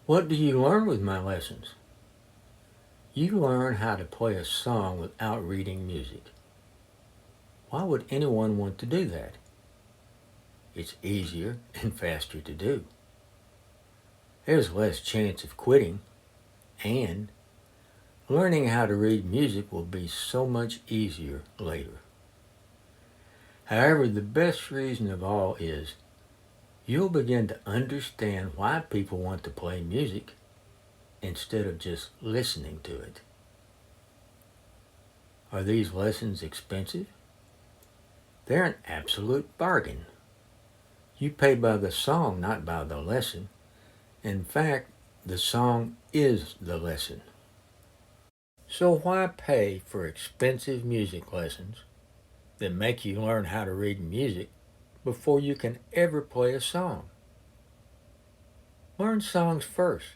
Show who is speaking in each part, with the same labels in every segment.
Speaker 1: What do you learn with my lessons? You learn how to play a song without reading music. Why would anyone want to do that? It's easier and faster to do. There's less chance of quitting, and learning how to read music will be so much easier later. However, the best reason of all is you'll begin to understand why people want to play music instead of just listening to it. Are these lessons expensive? They're an absolute bargain. You pay by the song, not by the lesson. In fact, the song is the lesson. So why pay for expensive music lessons that make you learn how to read music before you can ever play a song? Learn songs first,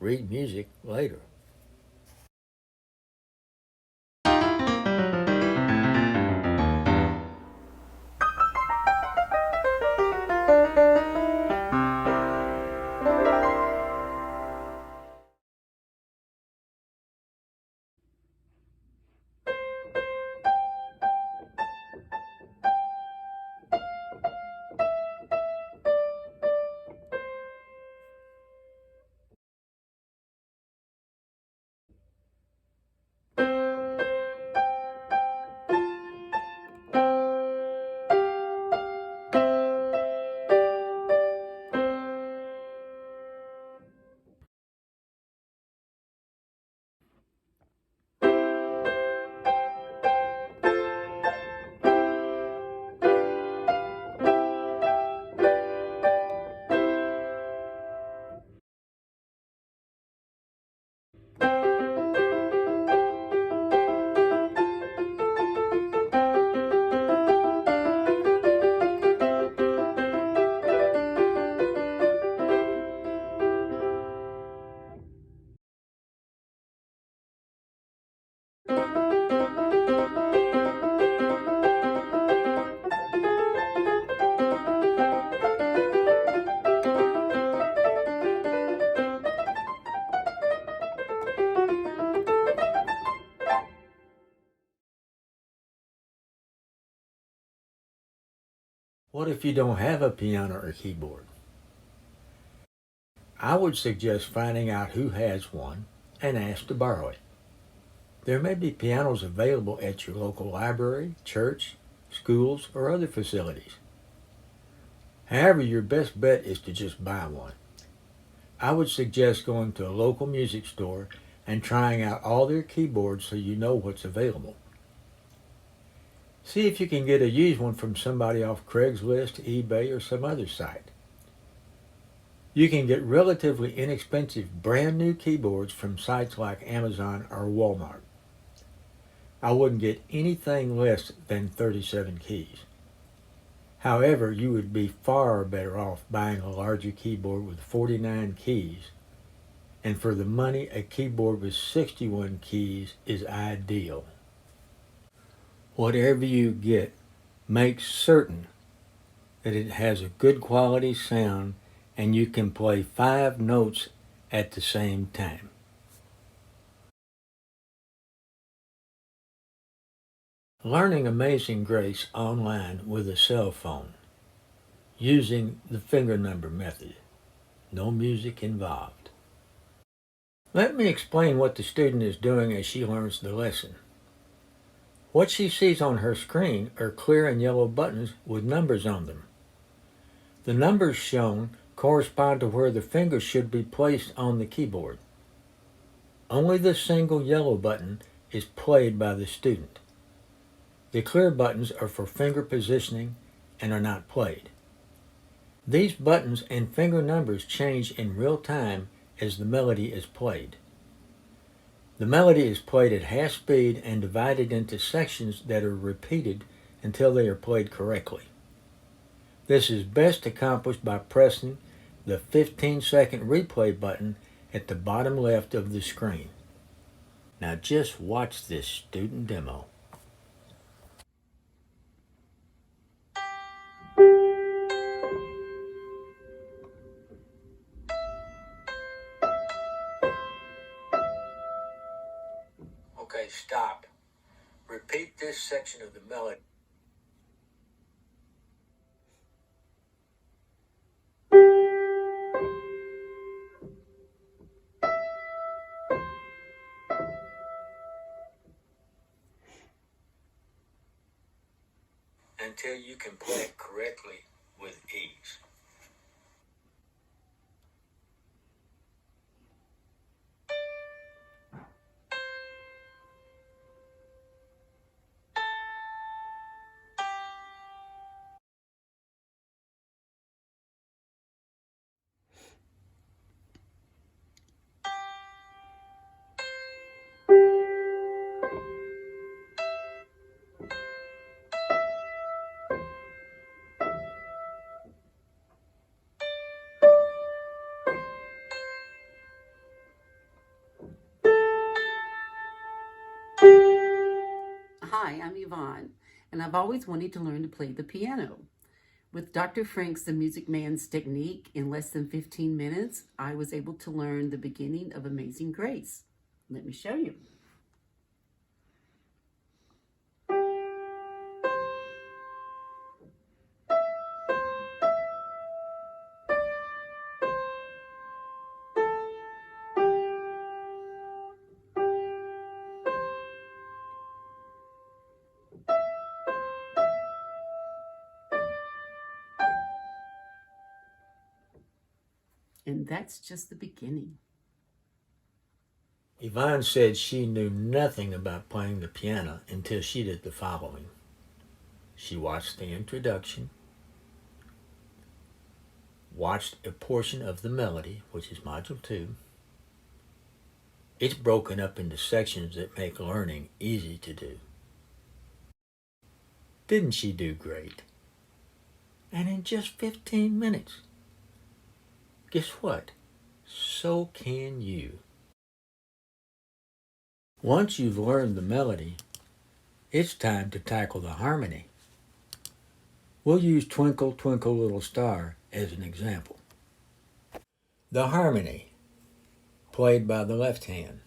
Speaker 1: read music later. What if you don't have a piano or keyboard? I would suggest finding out who has one and ask to borrow it. There may be pianos available at your local library, church, schools, or other facilities. However, your best bet is to just buy one. I would suggest going to a local music store and trying out all their keyboards so you know what's available. See if you can get a used one from somebody off Craigslist, eBay, or some other site. You can get relatively inexpensive brand new keyboards from sites like Amazon or Walmart. I wouldn't get anything less than 37 keys. However, you would be far better off buying a larger keyboard with 49 keys, and for the money, a keyboard with 61 keys is ideal. Whatever you get, make certain that it has a good quality sound and you can play 5 notes at the same time. Learning Amazing Grace online with a cell phone using the finger number method. No music involved. Let me explain what the student is doing as she learns the lesson. What she sees on her screen are clear and yellow buttons with numbers on them. The numbers shown correspond to where the finger should be placed on the keyboard. Only the single yellow button is played by the student. The clear buttons are for finger positioning and are not played. These buttons and finger numbers change in real time as the melody is played. The melody is played at half speed and divided into sections that are repeated until they are played correctly. This is best accomplished by pressing the 15-second replay button at the bottom left of the screen. Now just watch this student demo. say stop. Repeat this section of the melody until you can play it correctly with ease.
Speaker 2: Hi, I'm Yvonne, and I've always wanted to learn to play the piano. With Dr. Frank's The Music Man's technique, in less than 15 minutes, I was able to learn the beginning of Amazing Grace. Let me show you. And that's just the beginning.
Speaker 1: Yvonne said she knew nothing about playing the piano until she did the following. She watched the introduction, watched a portion of the melody, which is Module 2. It's broken up into sections that make learning easy to do. Didn't she do great? And in just 15 minutes. Guess what? So can you. Once you've learned the melody, it's time to tackle the harmony. We'll use Twinkle, Twinkle, Little Star as an example. The harmony, played by the left hand.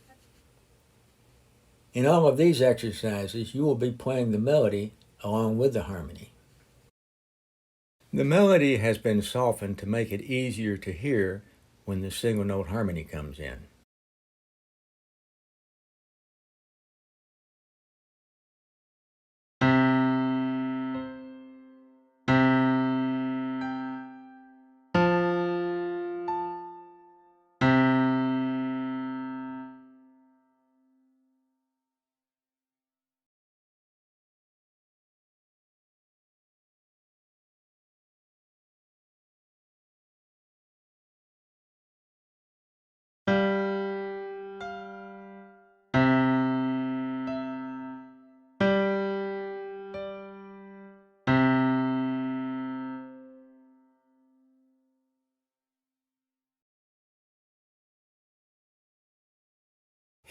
Speaker 1: In all of these exercises, you will be playing the melody along with the harmony. The melody has been softened to make it easier to hear when the single note harmony comes in.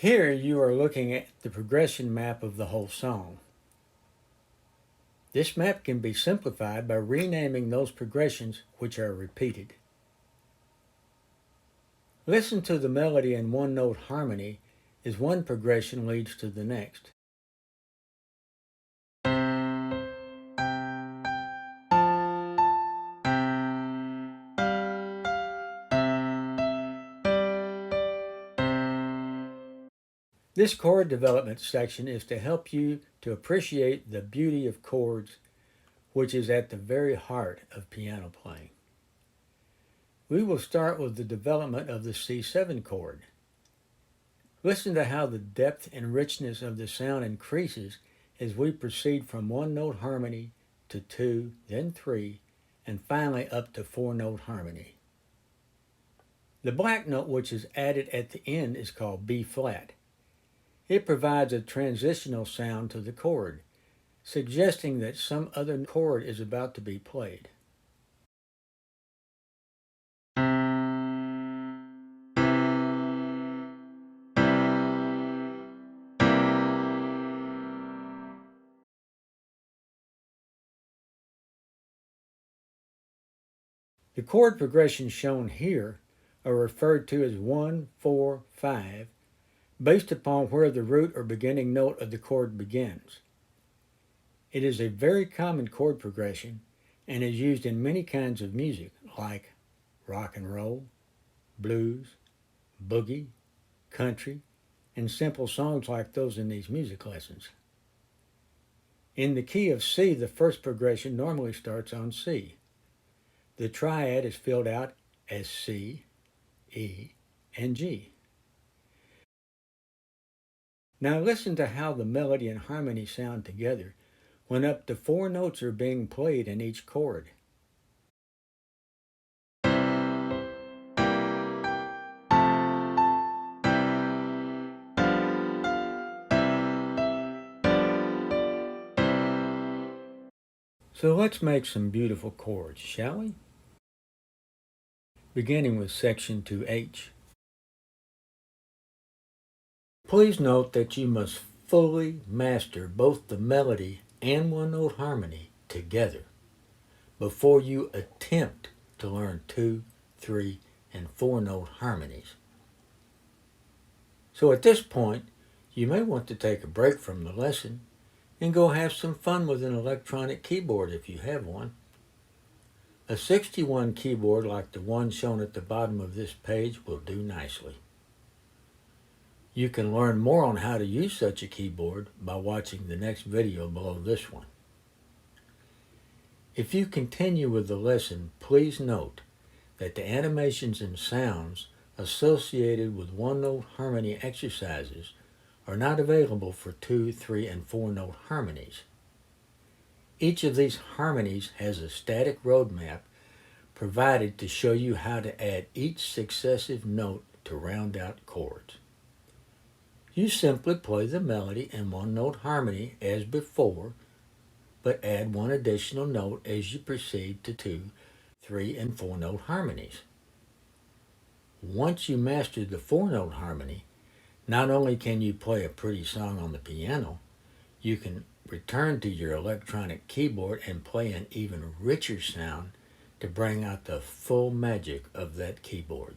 Speaker 1: Here you are looking at the progression map of the whole song. This map can be simplified by renaming those progressions which are repeated. Listen to the melody in one-note harmony as one progression leads to the next. This chord development section is to help you to appreciate the beauty of chords, which is at the very heart of piano playing. We will start with the development of the C7 chord. Listen to how the depth and richness of the sound increases as we proceed from one-note harmony to 2, then 3, and finally up to 4-note harmony. The black note which is added at the end is called B flat. It provides a transitional sound to the chord, suggesting that some other chord is about to be played. The chord progressions shown here are referred to as 1, 4, 5 based upon where the root or beginning note of the chord begins. It is a very common chord progression and is used in many kinds of music like rock and roll, blues, boogie, country, and simple songs like those in these music lessons. In the key of C, the first progression normally starts on C. The triad is filled out as C, E, and G. Now listen to how the melody and harmony sound together when up to 4 notes are being played in each chord. So let's make some beautiful chords, shall we? Beginning with section 2H. Please note that you must fully master both the melody and one-note harmony together before you attempt to learn 2, 3, and 4-note harmonies. So at this point, you may want to take a break from the lesson and go have some fun with an electronic keyboard if you have one. A 61 keyboard like the one shown at the bottom of this page will do nicely. You can learn more on how to use such a keyboard by watching the next video below this one. If you continue with the lesson, please note that the animations and sounds associated with one-note harmony exercises are not available for 2, 3, and 4-note harmonies. Each of these harmonies has a static roadmap provided to show you how to add each successive note to round out chords. You simply play the melody in one-note harmony as before, but add one additional note as you proceed to 2, 3, and 4-note harmonies. Once you master the 4-note harmony, not only can you play a pretty song on the piano, you can return to your electronic keyboard and play an even richer sound to bring out the full magic of that keyboard.